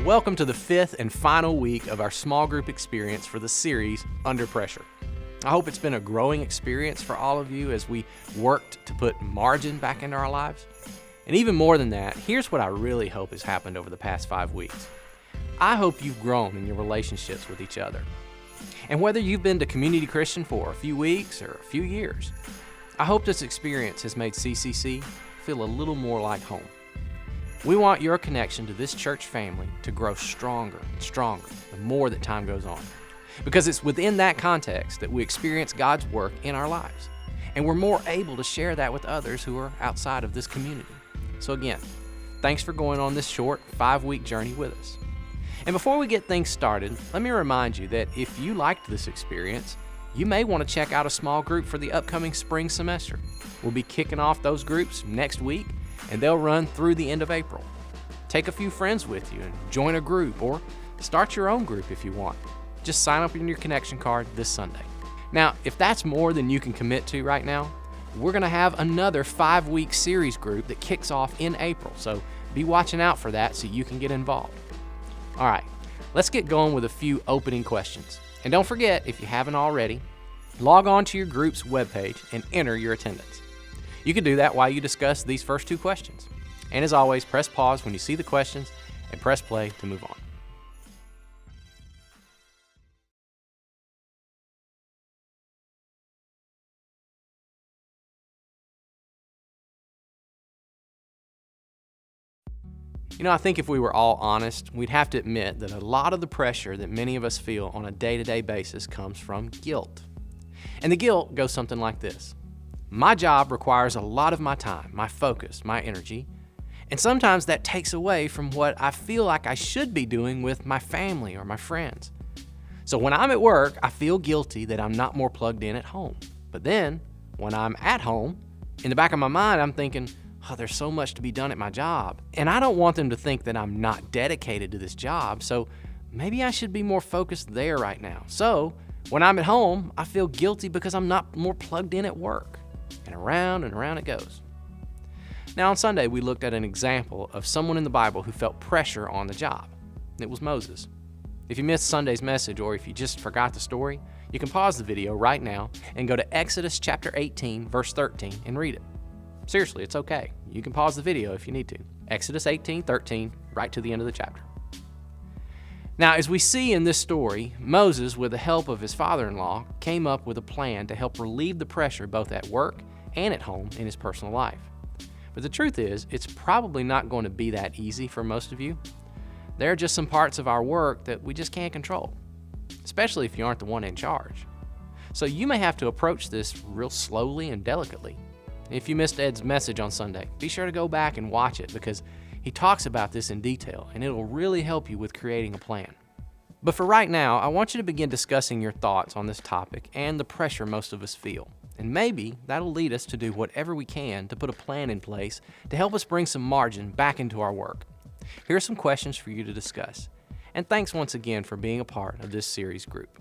Welcome to the fifth and final week of our small group experience for the series, Under Pressure. I hope it's been a growing experience for all of you as we worked to put margin back into our lives. And even more than that, here's what I really hope has happened over the past 5 weeks. I hope you've grown in your relationships with each other. And whether you've been to Community Christian for a few weeks or a few years, I hope this experience has made CCC feel a little more like home. We want your connection to this church family to grow stronger and stronger the more that time goes on. Because it's within that context that we experience God's work in our lives. And we're more able to share that with others who are outside of this community. So again, thanks for going on this short 5-week journey with us. And before we get things started, let me remind you that if you liked this experience, you may want to check out a small group for the upcoming spring semester. We'll be kicking off those groups next week, and they'll run through the end of April. Take a few friends with you and join a group, or start your own group if you want. Just sign up in your connection card this Sunday. Now, if that's more than you can commit to right now, we're going to have another 5-week series group that kicks off in April, so be watching out for that so you can get involved. All right, let's get going with a few opening questions. And don't forget, if you haven't already, log on to your group's webpage and enter your attendance. You can do that while you discuss these first 2 questions. And as always, press pause when you see the questions and press play to move on. I think if we were all honest, we'd have to admit that a lot of the pressure that many of us feel on a day-to-day basis comes from guilt. And the guilt goes something like this. My job requires a lot of my time, my focus, my energy, and sometimes that takes away from what I feel like I should be doing with my family or my friends. So when I'm at work, I feel guilty that I'm not more plugged in at home. But then, when I'm at home, in the back of my mind, I'm thinking, there's so much to be done at my job. And I don't want them to think that I'm not dedicated to this job, so maybe I should be more focused there right now. So when I'm at home, I feel guilty because I'm not more plugged in at work. And around it goes. Now on Sunday, we looked at an example of someone in the Bible who felt pressure on the job. It was Moses. If you missed Sunday's message or if you just forgot the story, you can pause the video right now and go to Exodus chapter 18, verse 13 and read it. Seriously, it's okay. You can pause the video if you need to. Exodus 18:13, right to the end of the chapter. Now, as we see in this story, Moses, with the help of his father-in-law, came up with a plan to help relieve the pressure both at work and at home in his personal life. But the truth is, it's probably not going to be that easy for most of you. There are just some parts of our work that we just can't control, especially if you aren't the one in charge. So you may have to approach this real slowly and delicately. If you missed Ed's message on Sunday, be sure to go back and watch it because he talks about this in detail and it'll really help you with creating a plan. But for right now, I want you to begin discussing your thoughts on this topic and the pressure most of us feel. And maybe that'll lead us to do whatever we can to put a plan in place to help us bring some margin back into our work. Here are some questions for you to discuss. And thanks once again for being a part of this series group.